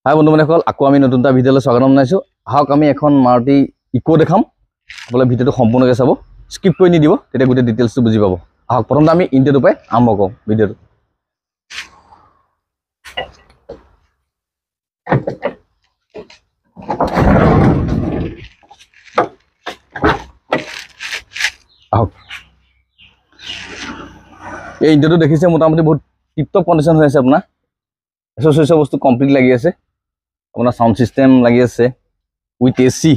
হাই বন্ধুসকল, আকৌ আমি নতুন এটা ভিডিঅ'লৈ স্বাগতম জনাইছোঁ। আহক আমি এখন মাৰুতি ইকো দেখাম। আপোনালোকে ভিডিঅ'টো সম্পূৰ্ণকৈ চাব, স্কিপ কৰি নিদিব, তেতিয়া গোটেই ডিটেইলছটো বুজি পাব। আহক প্ৰথমতে আমি ইণ্টাৰভিউৰ পৰাই আৰম্ভ কৰোঁ ভিডিঅ'টো। আহক, এই ইণ্টাৰভিউটো দেখিছে মোটামুটি বহুত টিপটপ কণ্ডিশ্যন হৈ আছে। আপোনাৰ এসোচিয়েশ্যন বস্তু কমপ্লিট লাগি আছে। আপোনাৰ সাউন্ড সিস্টেম লাগি আছে উইথ এসি,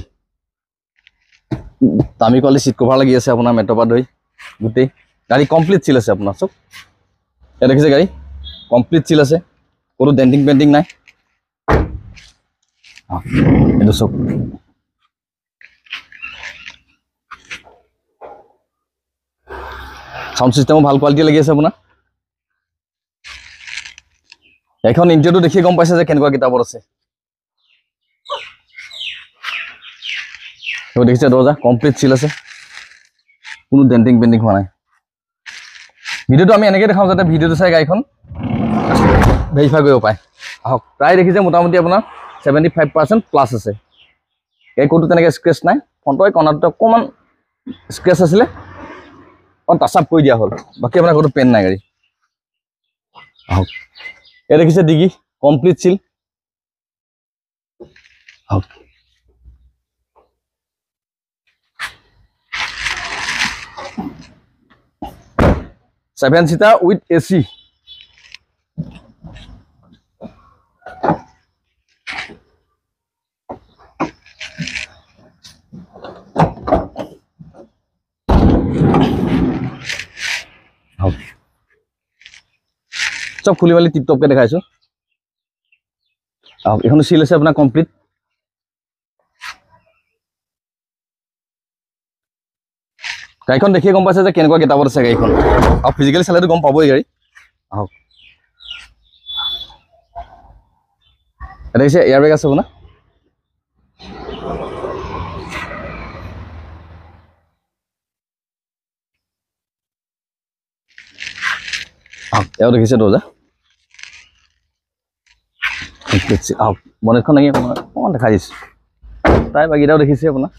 দামী কোৱালিটি সিট কভাৰ লাগি আছে। আপোনাৰ মেটৰ পৰা ধৰি গোটেই গাড়ী কমপ্লিট চিল আছে। আপোনাৰ চব ইয়াত দেখিছে, গাড়ী কমপ্লিট চিল আছে, কোনো ডেণ্টিং পেণ্টিং নাই। এইটো চব সাউন্ড সিস্টেমো ভাল কোৱালিটি লাগি আছে। আপোনাৰ এখন ইণ্টাৰভিউটো দেখি গম পাইছে যে কেনেকুৱা কিতাপত আছে। দেখিছে দৰ্জা কমপ্লিট চিল আছে, কোনো ডেণ্টিং পেণ্টিং হোৱা নাই। ভিডিঅ'টো আমি এনেকৈ দেখাওঁ যাতে ভিডিঅ'টো চাই গাড়ীখন ভেৰিফাই কৰিব পাৰে। আহক, প্ৰায় দেখিছে মোটামুটি আপোনাৰ 75% প্লাছ আছে। গাড়ী ক'তো তেনেকৈ স্ক্ৰেচ নাই। ফ্ৰণ্টৰ কৰ্ণাৰটো অকণমান স্ক্ৰেচ আছিলে, অকণ টাচ আপ কৰি দিয়া হ'ল, বাকী আপোনাৰ ক'তো পেন নাই গাড়ী। আহক, এই দেখিছে ডিগি কমপ্লিট চিল। আহক, 7 সিটাৰ উইথ এচি। চব খুলি মেলি টিপটপকে দেখাইছোঁ। এইখনো চিল আছে আপোনাৰ কমপ্লিট। গাড়ীখন দেখিয়ে গম পাইছে যে কেনেকুৱা কিতাপত আছে গাড়ীখন, আৰু ফিজিকেলি চালেতো গম পাবই গাড়ী। আহক, এটা দেখিছে এয়াৰ বেগ আছে আপোনাৰ। এয়াও দেখিছে দৰ্জা। আহক, বনেটখন লাগি অকণমান দেখাই দিছোঁ। তাই বাকীটাও দেখিছে আপোনাৰ।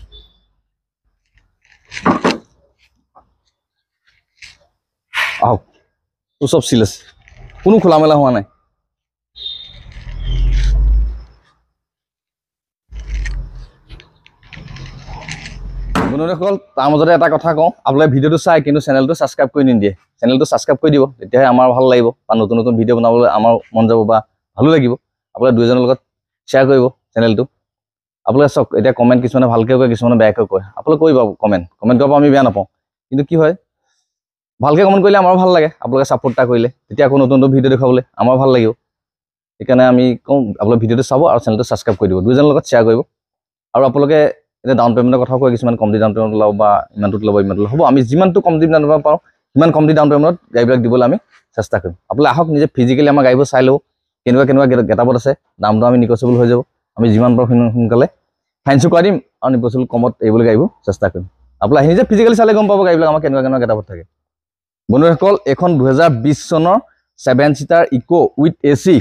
আহক, তো চব চিল আছে, কোনো খোলা মেলা হোৱা নাই। বন্ধুসকল, তাৰ মাজতে এটা কথা কওঁ, আপোনালোকে ভিডিঅ'টো চাই কিন্তু চেনেলটো ছাবস্ক্ৰাইব কৰি নিদিয়ে। চেনেলটো ছাবস্ক্ৰাইব কৰি দিব, তেতিয়াহে আমাৰ ভাল লাগিব বা নতুন নতুন ভিডিঅ' বনাবলৈ আমাৰ মন যাব বা ভালো লাগিব। আপোনালোকে দুইজনৰ লগত শ্বেয়াৰ কৰিব চেনেলটো। আপোনালোকে চাওক, এতিয়া কমেণ্ট কিছুমানে ভালকৈ কয়, কিছুমানে বেয়াকৈ কয়। আপোনালোকে কৰিব কমেণ্ট কৰাৰ পৰা আমি বেয়া নাপাওঁ, কিন্তু কি হয়, ভালকৈ কমেণ্ট কৰিলে আমাৰো ভাল লাগে। আপোনালোকে ছাপোৰ্ট এটা কৰিলে তেতিয়া আকৌ নতুন নতুন ভিডিঅ' দেখুৱাবলৈ আমাৰ ভাল লাগিব। সেইকাৰণে আমি কওঁ, আপোনালোকে ভিডিঅ'টো চাব আৰু চেনেলটো ছাবস্ক্ৰাইব কৰি দিব, দুইজনৰ লগত শ্বেয়াৰ কৰিব। আৰু আপোনালোকে এতিয়া ডাউন পে'মেণ্টৰ কথাও কয়, কিছুমান কমটি ডাউন পে'মেণ্ট ল'ব বা ইমানটোত ল'ব ইমানটো হ'ব। আমি যিমানটো কমটি ডাউন পে'মেণ্ট পাওঁ সিমান কমটি ডাউন পে'মেণ্টত গাড়ীবিলাক দিবলৈ আমি চেষ্টা কৰিম। আপোনালোকে আহক, নিজে ফিজিকেলি আমাৰ গাড়ীবোৰ চাই লওঁ, কেনেকুৱা গেটাপত আছে। দামটো আমি নিগচিয়েবল হৈ যাব। আমি যিমান পাৰোঁ সোনকালে ফাইনেন্সো কৰাই দিম আৰু নিগচিয়েবল কমত এইবলৈ গাড়ীবোৰ চেষ্টা কৰিম। আপোনালোকে নিজে ফিজিকেলি চালে গম পাব গাড়ীবিলাক আমাৰ কেনেকুৱা গেটাপত থাকে। বন্ধুসকল, এখন 2020 চনৰ 7 সিটাৰ ইকো উইথ এচি।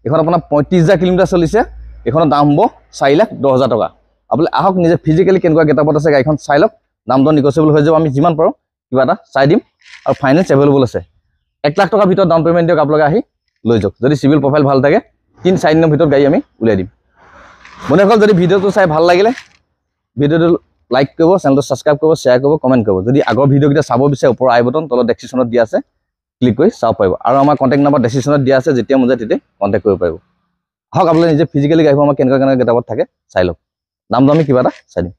এইখন আপোনাৰ 35,000 কিলোমিটাৰ চলিছে। এইখনৰ দাম হ'ব 4,10,000 টকা। আপোনালোকে আহক, নিজে ফিজিকেলি কেনেকুৱা গেটাপত আছে গাড়ীখন চাই লওক। দামটো নিগচিয়েবল হৈ যাব, আমি যিমান পাৰোঁ কিবা এটা চাই দিম। আৰু ফাইনেন্স এভেইলেবল আছে। 1 লাখ টকাৰ ভিতৰত ডাউন পে'মেণ্ট দিয়ক, আপোনালোকে আহি লৈ যাওক। যদি চিভিল প্ৰফাইল ভাল থাকে 3-4 দিনৰ ভিতৰত গাড়ী আমি উলিয়াই দিম। বন্ধুসকল, যদি ভিডিঅ'টো চাই ভাল লাগিলে ভিডিঅ'টো লাইক কৰিব, চেনেলটো ছাবস্ক্ৰাইব কৰিব, শ্বেয়াৰ কৰিব, কমেণ্ট কৰিব। যদি আগৰ ভিডিঅ'কেইটা চাব বিচাৰে, ওপৰৰ আই বটন তলত ডেছক্ৰিপশ্যনত দিয়া আছে, ক্লিক কৰি চাব পাৰিব। আৰু আমাৰ কণ্টেক্ট নম্বৰ ডেছক্ৰিপশ্যনত দিয়া আছে, যেতিয়া মন যায় তেতিয়া কণ্টেক্ট কৰিব পাৰিব। আহক, আপোনালোকে নিজে ফিজিকেলি গাড়ীবোৰ আমাৰ কেনেকুৱা গেটাপত থাকে চাই লওক। দামটো আমি কিবা এটা চাই দিম।